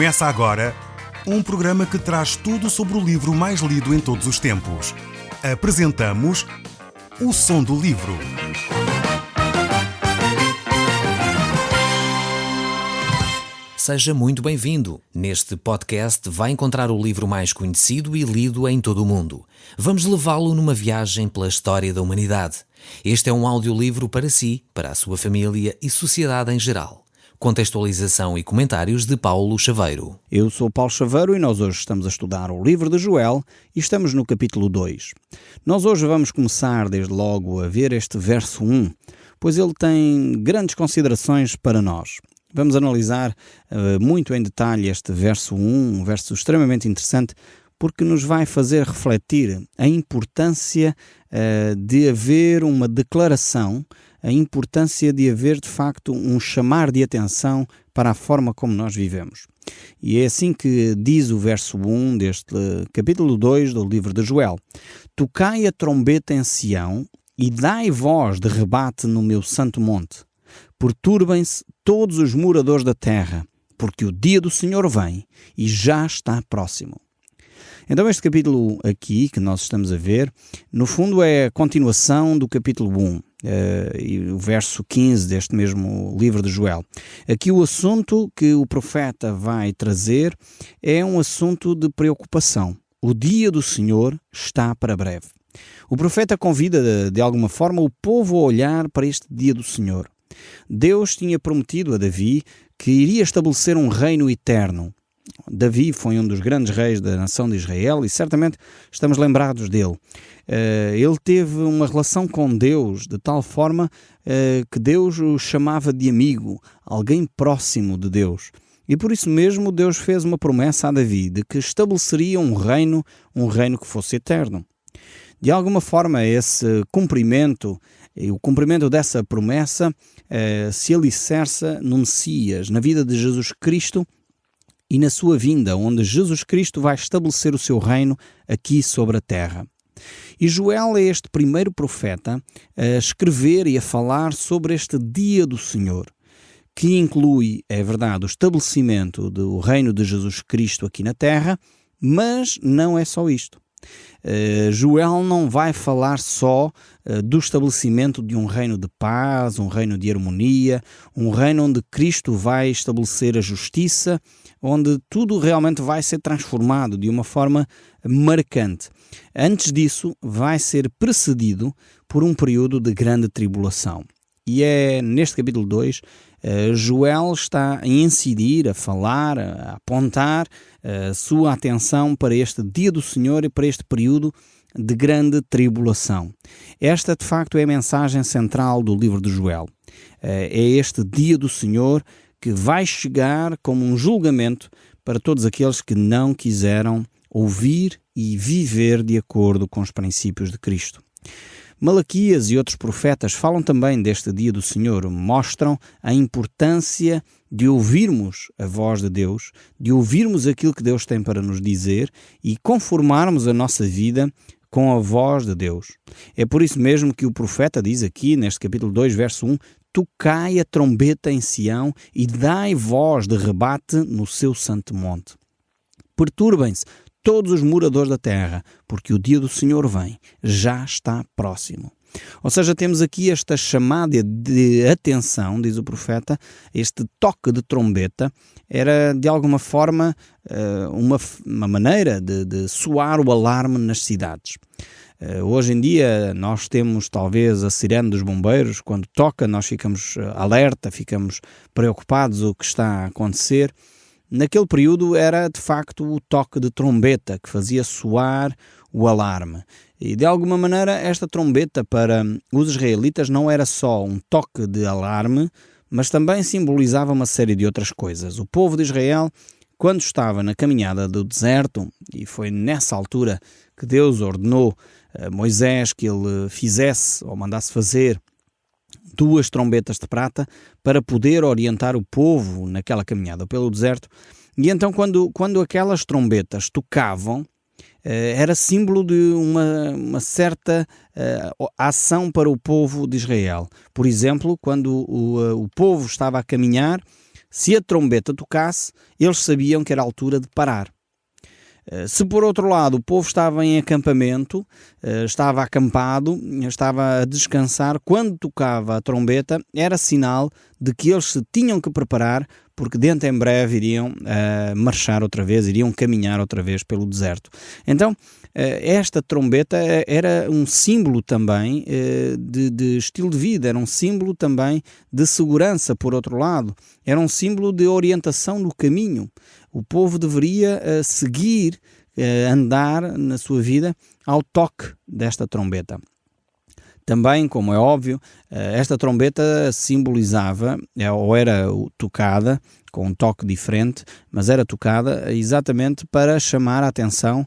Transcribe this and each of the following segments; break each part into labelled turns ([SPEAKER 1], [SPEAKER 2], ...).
[SPEAKER 1] Começa agora um programa que traz tudo sobre o livro mais lido em todos os tempos. Apresentamos O Som do Livro.
[SPEAKER 2] Seja muito bem-vindo. Neste podcast vai encontrar o livro mais conhecido e lido em todo o mundo. Vamos levá-lo numa viagem pela história da humanidade. Este é um audiolivro para si, para a sua família e sociedade em geral. Contextualização e comentários de Paulo Chaveiro.
[SPEAKER 3] Eu sou Paulo Chaveiro e nós hoje estamos a estudar o livro de Joel e estamos no capítulo 2. Nós hoje vamos começar desde logo a ver este verso 1, pois ele tem grandes considerações para nós. Vamos analisar muito em detalhe este verso 1, um verso extremamente interessante, porque nos vai fazer refletir a importância de haver uma declaração, a importância de haver, de facto, um chamar de atenção para a forma como nós vivemos. E é assim que diz o verso 1 deste capítulo 2 do livro de Joel. Tocai a trombeta em Sião e dai voz de rebate no meu santo monte. Perturbem-se todos os moradores da terra, porque o dia do Senhor vem e já está próximo. Então este capítulo aqui, que nós estamos a ver, no fundo é a continuação do capítulo 1, e o verso 15 deste mesmo livro de Joel. Aqui o assunto que o profeta vai trazer é um assunto de preocupação. O dia do Senhor está para breve. O profeta convida de alguma forma o povo a olhar para este dia do Senhor. Deus tinha prometido a Davi que iria estabelecer um reino eterno. Davi foi um dos grandes reis da nação de Israel e certamente estamos lembrados dele. Ele teve uma relação com Deus de tal forma que Deus o chamava de amigo, alguém próximo de Deus. E por isso mesmo Deus fez uma promessa a Davi de que estabeleceria um reino que fosse eterno. De alguma forma esse cumprimento e o cumprimento dessa promessa se alicerça no Messias, na vida de Jesus Cristo e na sua vinda, onde Jesus Cristo vai estabelecer o seu reino aqui sobre a terra. E Joel é este primeiro profeta a escrever e a falar sobre este dia do Senhor, que inclui, é verdade, o estabelecimento do reino de Jesus Cristo aqui na terra, mas não é só isto. Joel não vai falar só do estabelecimento de um reino de paz, um reino de harmonia, um reino onde Cristo vai estabelecer a justiça, onde tudo realmente vai ser transformado de uma forma marcante. Antes disso, vai ser precedido por um período de grande tribulação. E é neste capítulo 2, Joel está a incidir, a falar, a apontar a sua atenção para este dia do Senhor e para este período de grande tribulação. Esta, de facto, é a mensagem central do livro de Joel. É este dia do Senhor que vai chegar como um julgamento para todos aqueles que não quiseram ouvir e viver de acordo com os princípios de Cristo. Malaquias e outros profetas falam também deste dia do Senhor, mostram a importância de ouvirmos a voz de Deus, de ouvirmos aquilo que Deus tem para nos dizer e conformarmos a nossa vida com a voz de Deus. É por isso mesmo que o profeta diz aqui, neste capítulo 2, verso 1, tocai a trombeta em Sião e dai voz de rebate no seu santo monte. Perturbem-se todos os moradores da terra, porque o dia do Senhor vem, já está próximo. Ou seja, temos aqui esta chamada de atenção, diz o profeta, este toque de trombeta, era de alguma forma uma maneira de soar o alarme nas cidades. Hoje em dia nós temos talvez a sirene dos bombeiros, quando toca nós ficamos alerta, ficamos preocupados com o que está a acontecer. Naquele período era de facto o toque de trombeta que fazia soar o alarme. E de alguma maneira esta trombeta para os israelitas não era só um toque de alarme, mas também simbolizava uma série de outras coisas. O povo de Israel, quando estava na caminhada do deserto, e foi nessa altura que Deus ordenou a Moisés que ele fizesse ou mandasse fazer 2 trombetas de prata para poder orientar o povo naquela caminhada pelo deserto. E então quando aquelas trombetas tocavam, era símbolo de uma certa ação para o povo de Israel. Por exemplo, quando o povo estava a caminhar, Se a trombeta tocasse, eles sabiam que era a altura de parar. Se por outro lado o povo estava em acampamento, estava acampado, estava a descansar, quando tocava a trombeta era sinal de que eles se tinham que preparar, porque dentro em breve iriam marchar outra vez, iriam caminhar outra vez pelo deserto. Então esta trombeta era um símbolo também de estilo de vida, era um símbolo também de segurança, por outro lado, era um símbolo de orientação no caminho. O povo deveria seguir, andar na sua vida ao toque desta trombeta. Também, como é óbvio, esta trombeta simbolizava, ou era tocada com um toque diferente, mas era tocada exatamente para chamar a atenção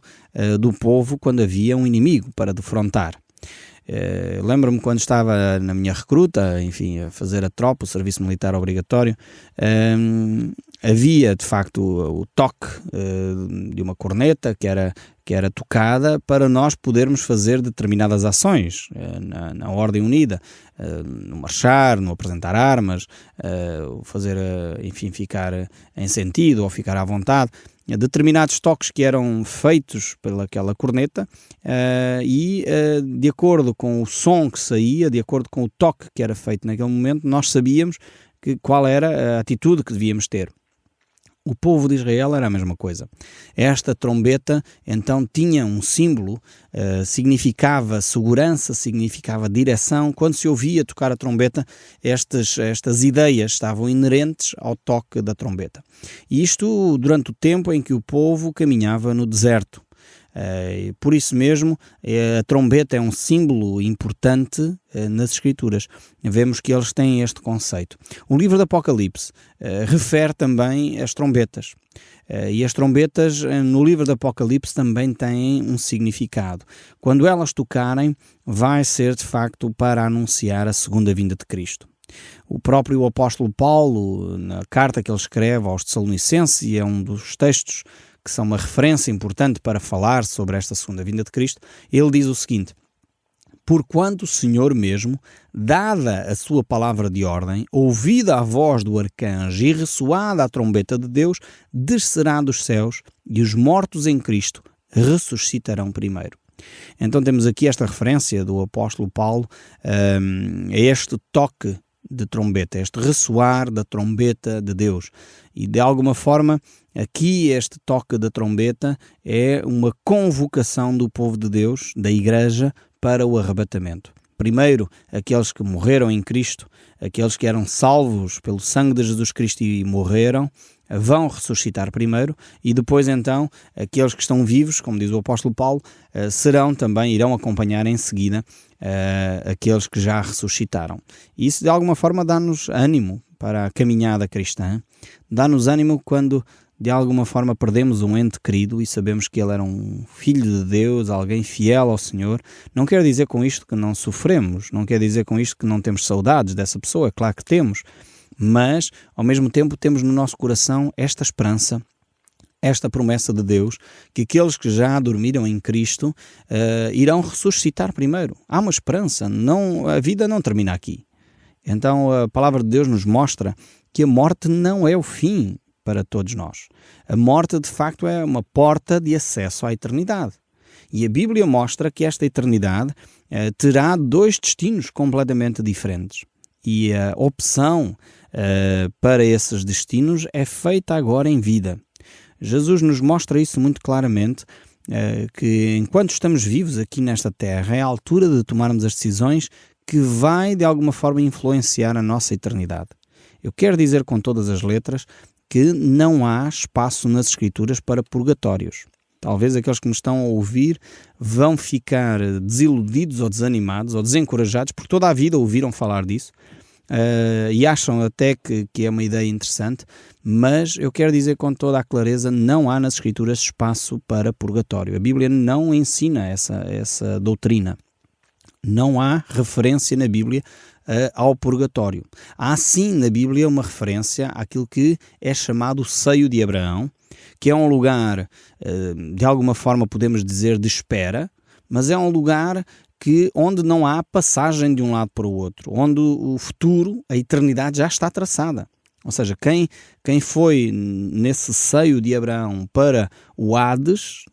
[SPEAKER 3] do povo quando havia um inimigo para defrontar. Lembro-me quando estava na minha recruta, enfim, a fazer a tropa, o serviço militar obrigatório, havia de facto o toque de uma corneta que era tocada para nós podermos fazer determinadas ações na ordem unida, no marchar, no apresentar armas, fazer, enfim, ficar em sentido ou ficar à vontade. Determinados toques que eram feitos pelaquela corneta e de acordo com o som que saía, de acordo com o toque que era feito naquele momento, nós sabíamos qual era a atitude que devíamos ter. O povo de Israel era a mesma coisa. Esta trombeta então tinha um símbolo, significava segurança, significava direção. Quando se ouvia tocar a trombeta, estas ideias estavam inerentes ao toque da trombeta. E isto durante o tempo em que o povo caminhava no deserto. Por isso mesmo, a trombeta é um símbolo importante nas Escrituras. Vemos que eles têm este conceito. O livro do Apocalipse refere também as trombetas. E as trombetas no livro do Apocalipse também têm um significado. Quando elas tocarem, vai ser de facto para anunciar a segunda vinda de Cristo. O próprio apóstolo Paulo, na carta que ele escreve aos Tessalonicenses, e é um dos textos que são uma referência importante para falar sobre esta segunda vinda de Cristo, ele diz o seguinte: porquanto o Senhor mesmo, dada a sua palavra de ordem, ouvida a voz do arcanjo e ressoada a trombeta de Deus, descerá dos céus e os mortos em Cristo ressuscitarão primeiro. Então temos aqui esta referência do apóstolo Paulo a este toque de trombeta, este ressoar da trombeta de Deus. E de alguma forma, aqui este toque da trombeta é uma convocação do povo de Deus, da Igreja, para o arrebatamento. Primeiro, aqueles que morreram em Cristo, aqueles que eram salvos pelo sangue de Jesus Cristo e morreram, vão ressuscitar primeiro, e depois então aqueles que estão vivos, como diz o apóstolo Paulo, irão acompanhar em seguida aqueles que já ressuscitaram. E isso de alguma forma dá-nos ânimo para a caminhada cristã, dá-nos ânimo quando de alguma forma perdemos um ente querido e sabemos que ele era um filho de Deus, alguém fiel ao Senhor. Não quer dizer com isto que não sofremos, não quer dizer com isto que não temos saudades dessa pessoa, é claro que temos, mas ao mesmo tempo temos no nosso coração esta esperança, esta promessa de Deus, que aqueles que já dormiram em Cristo irão ressuscitar primeiro. Há uma esperança, a vida não termina aqui. Então a palavra de Deus nos mostra que a morte não é o fim para todos nós. A morte, de facto, é uma porta de acesso à eternidade. E a Bíblia mostra que esta eternidade terá dois destinos completamente diferentes. E a opção para esses destinos é feita agora em vida. Jesus nos mostra isso muito claramente, que enquanto estamos vivos aqui nesta terra, é a altura de tomarmos as decisões que vai, de alguma forma, influenciar a nossa eternidade. Eu quero dizer com todas as letras que não há espaço nas Escrituras para purgatórios. Talvez aqueles que me estão a ouvir vão ficar desiludidos ou desanimados ou desencorajados, porque toda a vida ouviram falar disso e acham até que é uma ideia interessante, mas eu quero dizer com toda a clareza, não há nas Escrituras espaço para purgatório. A Bíblia não ensina essa doutrina. Não há referência na Bíblia ao purgatório. Há sim na Bíblia uma referência àquilo que é chamado o seio de Abraão, que é um lugar, de alguma forma podemos dizer, de espera, mas é um lugar onde não há passagem de um lado para o outro, onde o futuro, a eternidade já está traçada, Ou seja, quem foi nesse seio de Abraão para o Hades,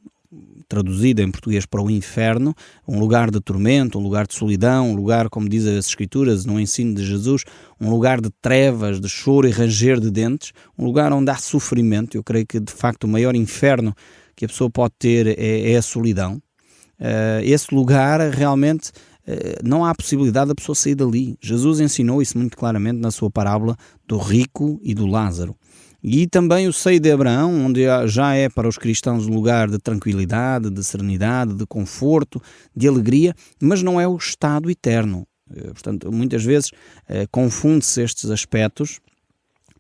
[SPEAKER 3] traduzido em português para o inferno, um lugar de tormento, um lugar de solidão, um lugar, como diz as Escrituras, no ensino de Jesus, um lugar de trevas, de choro e ranger de dentes, um lugar onde há sofrimento. Eu creio que, de facto, o maior inferno que a pessoa pode ter é a solidão. Esse lugar realmente não há possibilidade da pessoa sair dali. Jesus ensinou isso muito claramente na sua parábola do rico e do Lázaro. E também o seio de Abraão, onde já é para os cristãos um lugar de tranquilidade, de serenidade, de conforto, de alegria, mas não é o estado eterno. Portanto, muitas vezes confunde-se estes aspectos,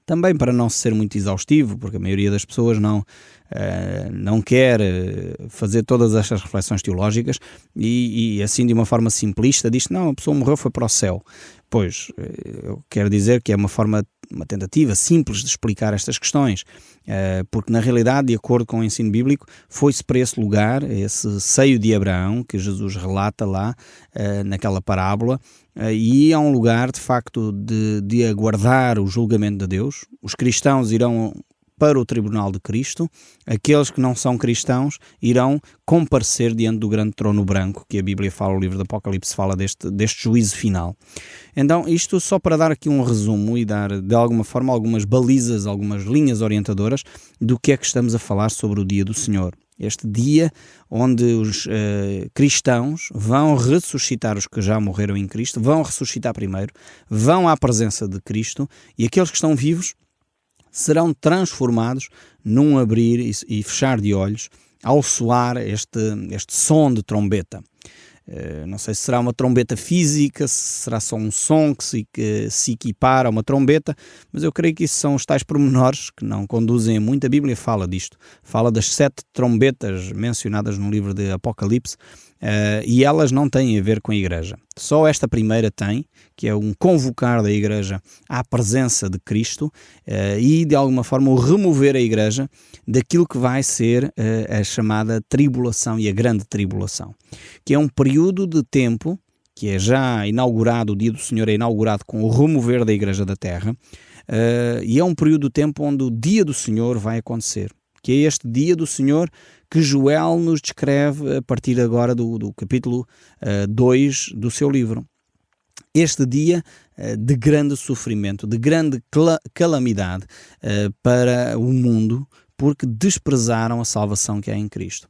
[SPEAKER 3] também para não ser muito exaustivo, porque a maioria das pessoas não quer fazer todas estas reflexões teológicas e assim de uma forma simplista diz, não, a pessoa morreu, foi para o céu. Pois, eu quero dizer que é uma tentativa simples de explicar estas questões, porque na realidade, de acordo com o ensino bíblico, foi-se para esse lugar, esse seio de Abraão, que Jesus relata lá naquela parábola, e é um lugar de facto de aguardar o julgamento de Deus. Os cristãos irão para o tribunal de Cristo, aqueles que não são cristãos irão comparecer diante do grande trono branco, que a Bíblia fala, o livro do Apocalipse fala deste juízo final. Então, isto só para dar aqui um resumo e dar, de alguma forma, algumas balizas, algumas linhas orientadoras do que é que estamos a falar sobre o dia do Senhor. Este dia onde os cristãos vão ressuscitar, os que já morreram em Cristo, vão ressuscitar primeiro, vão à presença de Cristo e aqueles que estão vivos serão transformados num abrir e fechar de olhos ao soar este som de trombeta. Não sei se será uma trombeta física, se será só um som que se equipara a uma trombeta, mas eu creio que isso são os tais pormenores que não conduzem a muito. A Bíblia fala disto, fala das 7 trombetas mencionadas no livro de Apocalipse, e elas não têm a ver com a igreja. Só esta primeira tem, que é um convocar da igreja à presença de Cristo e de alguma forma o remover a igreja daquilo que vai ser a chamada tribulação e a grande tribulação, que é um período de tempo que é já inaugurado, o dia do Senhor é inaugurado com o remover da igreja da terra, e é um período de tempo onde o dia do Senhor vai acontecer, que é este dia do Senhor que Joel nos descreve a partir agora do capítulo 2 do seu livro. Este dia de grande sofrimento, de grande calamidade para o mundo, porque desprezaram a salvação que há em Cristo.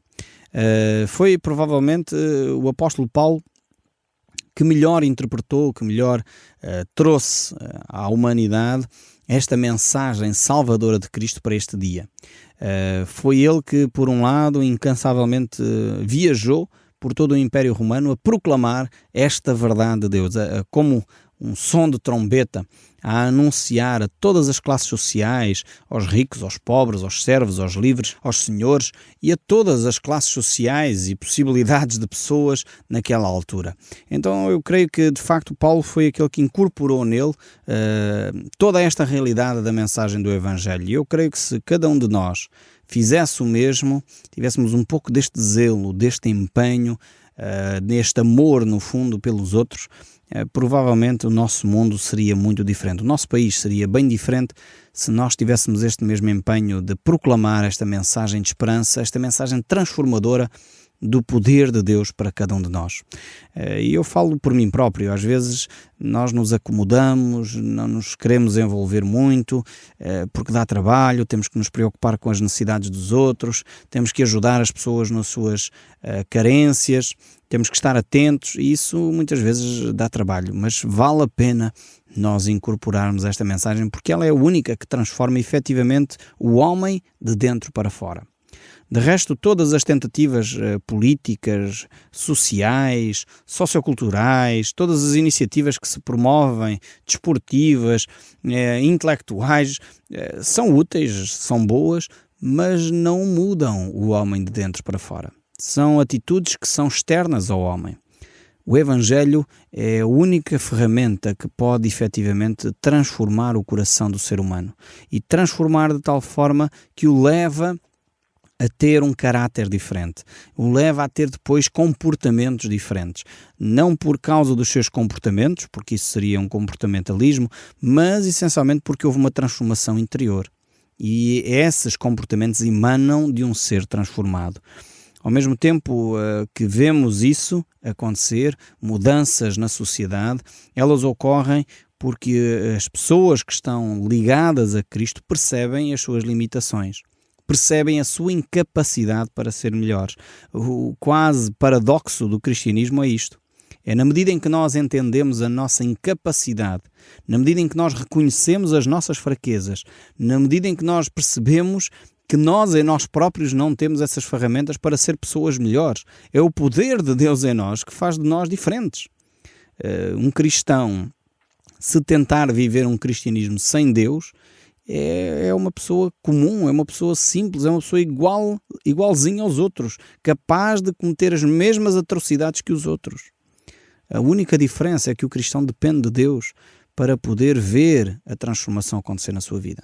[SPEAKER 3] Foi provavelmente o apóstolo Paulo que melhor interpretou, que melhor trouxe à humanidade esta mensagem salvadora de Cristo para este dia. Foi ele que, por um lado, incansavelmente viajou por todo o Império Romano a proclamar esta verdade de Deus, como um som de trombeta, a anunciar a todas as classes sociais, aos ricos, aos pobres, aos servos, aos livres, aos senhores e a todas as classes sociais e possibilidades de pessoas naquela altura. Então eu creio que de facto Paulo foi aquele que incorporou nele toda esta realidade da mensagem do Evangelho. E eu creio que se cada um de nós fizesse o mesmo, tivéssemos um pouco deste zelo, deste empenho, neste amor no fundo pelos outros, provavelmente o nosso mundo seria muito diferente. O nosso país seria bem diferente se nós tivéssemos este mesmo empenho de proclamar esta mensagem de esperança, esta mensagem transformadora do poder de Deus para cada um de nós. E eu falo por mim próprio, às vezes nós nos acomodamos, não nos queremos envolver muito, porque dá trabalho, temos que nos preocupar com as necessidades dos outros, temos que ajudar as pessoas nas suas carências, temos que estar atentos e isso muitas vezes dá trabalho, mas vale a pena nós incorporarmos esta mensagem porque ela é a única que transforma efetivamente o homem de dentro para fora. De resto, todas as tentativas políticas, sociais, socioculturais, todas as iniciativas que se promovem, desportivas, intelectuais, são úteis, são boas, mas não mudam o homem de dentro para fora. São atitudes que são externas ao homem. O Evangelho é a única ferramenta que pode efetivamente transformar o coração do ser humano e transformar de tal forma que o leva a ter um caráter diferente, o leva a ter depois comportamentos diferentes. Não por causa dos seus comportamentos, porque isso seria um comportamentalismo, mas essencialmente porque houve uma transformação interior. E esses comportamentos emanam de um ser transformado. Ao mesmo tempo que vemos isso acontecer, mudanças na sociedade, elas ocorrem porque as pessoas que estão ligadas a Cristo percebem as suas limitações, percebem a sua incapacidade para ser melhores. O quase paradoxo do cristianismo é isto. É na medida em que nós entendemos a nossa incapacidade, na medida em que nós reconhecemos as nossas fraquezas, na medida em que nós percebemos que nós em nós próprios não temos essas ferramentas para ser pessoas melhores. É o poder de Deus em nós que faz de nós diferentes. Um cristão, se tentar viver um cristianismo sem Deus, é uma pessoa comum, é uma pessoa simples, é uma pessoa igualzinha aos outros, capaz de cometer as mesmas atrocidades que os outros. A única diferença é que o cristão depende de Deus para poder ver a transformação acontecer na sua vida.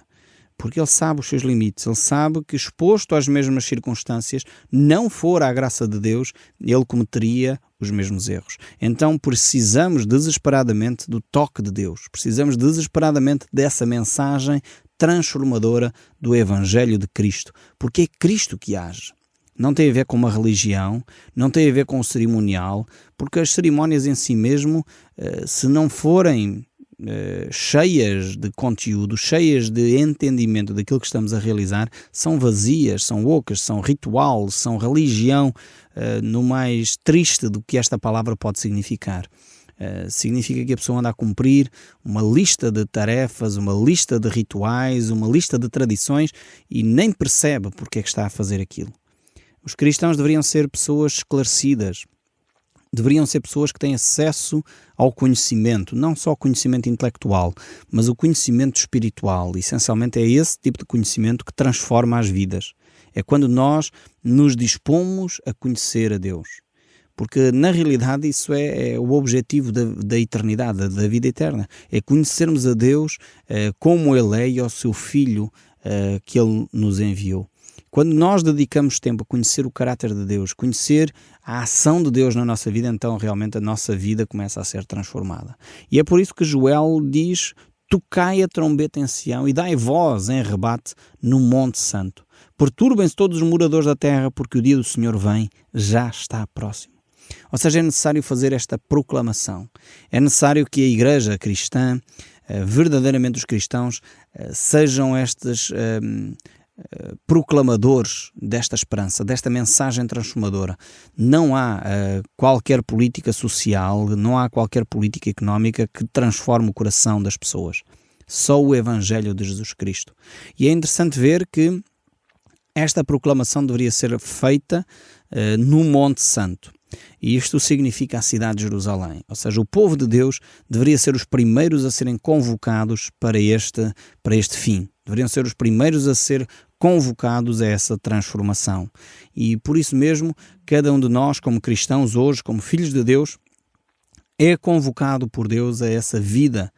[SPEAKER 3] Porque ele sabe os seus limites, ele sabe que exposto às mesmas circunstâncias, não for à graça de Deus, ele cometeria os mesmos erros. Então precisamos desesperadamente do toque de Deus, precisamos desesperadamente dessa mensagem transformadora do Evangelho de Cristo, porque é Cristo que age. Não tem a ver com uma religião, não tem a ver com o cerimonial, porque as cerimónias em si mesmo, se não forem cheias de conteúdo, cheias de entendimento daquilo que estamos a realizar, são vazias, são ocas, são ritual, são religião, no mais triste do que esta palavra pode significar. Significa que a pessoa anda a cumprir uma lista de tarefas, uma lista de rituais, uma lista de tradições e nem percebe porque é que está a fazer aquilo. Os cristãos deveriam ser pessoas esclarecidas, deveriam ser pessoas que têm acesso ao conhecimento, não só o conhecimento intelectual, mas o conhecimento espiritual. Essencialmente é esse tipo de conhecimento que transforma as vidas. É quando nós nos dispomos a conhecer a Deus. Porque na realidade isso é o objetivo da eternidade, da vida eterna. É conhecermos a Deus como Ele é e ao seu Filho que Ele nos enviou. Quando nós dedicamos tempo a conhecer o caráter de Deus, conhecer a ação de Deus na nossa vida, então realmente a nossa vida começa a ser transformada. E é por isso que Joel diz: tocai a trombeta em Sião e dai voz em rebate no Monte Santo. Perturbem-se todos os moradores da terra, porque o dia do Senhor vem, já está próximo. Ou seja, é necessário fazer esta proclamação. É necessário que a igreja cristã, verdadeiramente os cristãos, sejam estes proclamadores desta esperança, desta mensagem transformadora. Não há qualquer política social, não há qualquer política económica que transforme o coração das pessoas. Só o Evangelho de Jesus Cristo. E é interessante ver que esta proclamação deveria ser feita no Monte Santo. E isto significa a cidade de Jerusalém. Ou seja, o povo de Deus deveria ser os primeiros a serem convocados para este fim. Deveriam ser os primeiros a ser convocados a essa transformação. E por isso mesmo, cada um de nós, como cristãos hoje, como filhos de Deus, é convocado por Deus a essa vida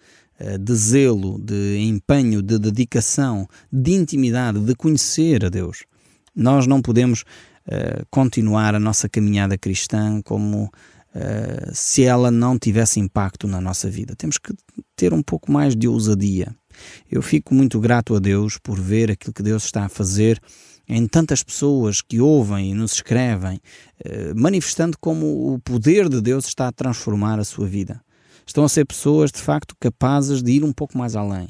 [SPEAKER 3] de zelo, de empenho, de dedicação, de intimidade, de conhecer a Deus. Nós não podemos continuar a nossa caminhada cristã como se ela não tivesse impacto na nossa vida. Temos que ter um pouco mais de ousadia. Eu fico muito grato a Deus por ver aquilo que Deus está a fazer em tantas pessoas que ouvem e nos escrevem, manifestando como o poder de Deus está a transformar a sua vida. Estão a ser pessoas, de facto, capazes de ir um pouco mais além.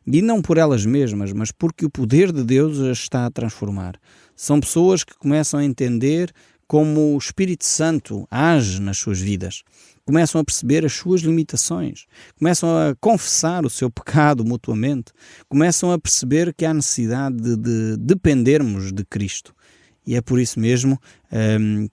[SPEAKER 3] E não por elas mesmas, mas porque o poder de Deus as está a transformar. São pessoas que começam a entender como o Espírito Santo age nas suas vidas. Começam a perceber as suas limitações. Começam a confessar o seu pecado mutuamente. Começam a perceber que há necessidade de dependermos de Cristo. E é por isso mesmo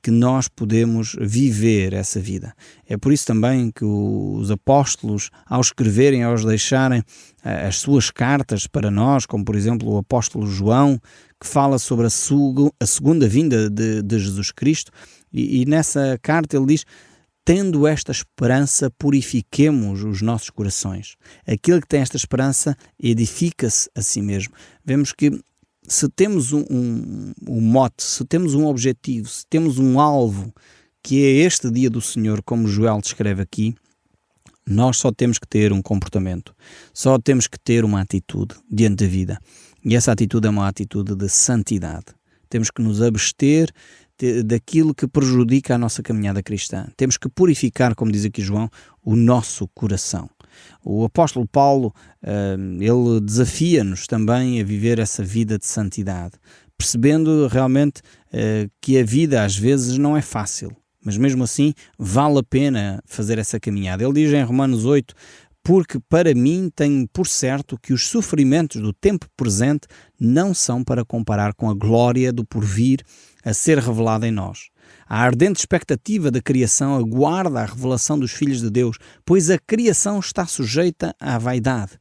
[SPEAKER 3] que nós podemos viver essa vida. É por isso também que os apóstolos, ao escreverem, ao deixarem as suas cartas para nós, como por exemplo o apóstolo João, que fala sobre a segunda vinda de Jesus Cristo, e nessa carta ele diz: tendo esta esperança, purifiquemos os nossos corações. Aquele que tem esta esperança edifica-se a si mesmo. Vemos que se temos um mote, se temos um objetivo, se temos um alvo, que é este dia do Senhor, como Joel descreve aqui, nós só temos que ter um comportamento, só temos que ter uma atitude diante da vida. E essa atitude é uma atitude de santidade. Temos que nos abster daquilo que prejudica a nossa caminhada cristã. Temos que purificar, como diz aqui João, o nosso coração. O apóstolo Paulo, ele desafia-nos também a viver essa vida de santidade, percebendo realmente que a vida às vezes não é fácil, mas mesmo assim vale a pena fazer essa caminhada. Ele diz em Romanos 8, porque para mim tenho por certo que os sofrimentos do tempo presente não são para comparar com a glória do porvir a ser revelada em nós. A ardente expectativa da criação aguarda a revelação dos filhos de Deus, pois a criação está sujeita à vaidade.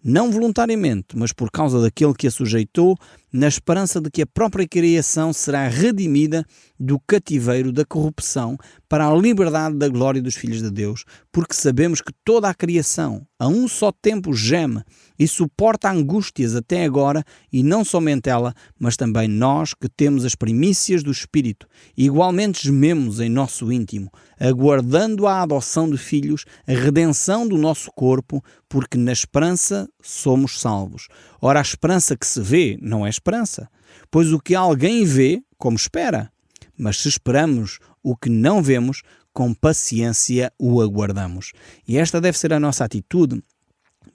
[SPEAKER 3] Não voluntariamente, mas por causa daquele que a sujeitou, na esperança de que a própria criação será redimida do cativeiro da corrupção para a liberdade da glória dos filhos de Deus, porque sabemos que toda a criação, a um só tempo, geme e suporta angústias até agora, e não somente ela, mas também nós que temos as primícias do Espírito, igualmente gememos em nosso íntimo, aguardando a adoção de filhos, a redenção do nosso corpo, porque na esperança somos salvos. Ora, a esperança que se vê não é esperança, pois o que alguém vê, como espera? Mas se esperamos o que não vemos, com paciência o aguardamos. E esta deve ser a nossa atitude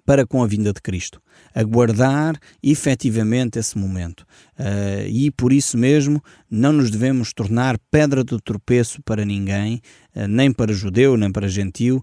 [SPEAKER 3] para com a vinda de Cristo. Aguardar efetivamente esse momento. E por isso mesmo não nos devemos tornar pedra de tropeço para ninguém, nem para judeu, nem para gentio,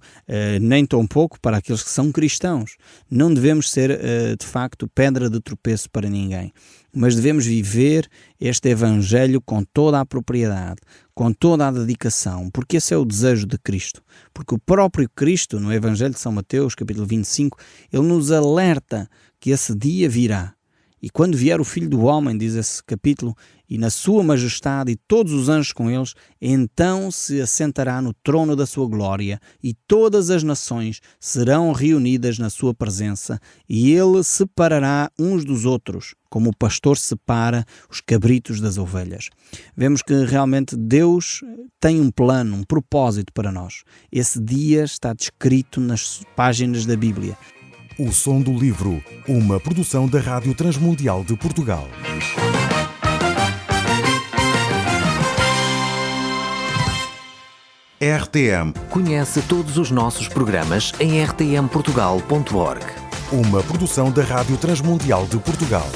[SPEAKER 3] nem tampouco para aqueles que são cristãos. Não devemos ser, de facto, pedra de tropeço para ninguém. Mas devemos viver este Evangelho com toda a propriedade, com toda a dedicação, porque esse é o desejo de Cristo. Porque o próprio Cristo, no Evangelho de São Mateus, capítulo 25, ele nos alerta que esse dia virá. E quando vier o Filho do Homem, diz esse capítulo, e na sua majestade e todos os anjos com eles, então se assentará no trono da sua glória, e todas as nações serão reunidas na sua presença, e ele separará uns dos outros, como o pastor separa os cabritos das ovelhas. Vemos que realmente Deus tem um plano, um propósito para nós. Esse dia está descrito nas páginas da Bíblia.
[SPEAKER 1] O Som do Livro, uma produção da Rádio Transmundial de Portugal. RTM.
[SPEAKER 2] Conhece todos os nossos programas em rtmportugal.org.
[SPEAKER 1] Uma produção da Rádio Transmundial de Portugal.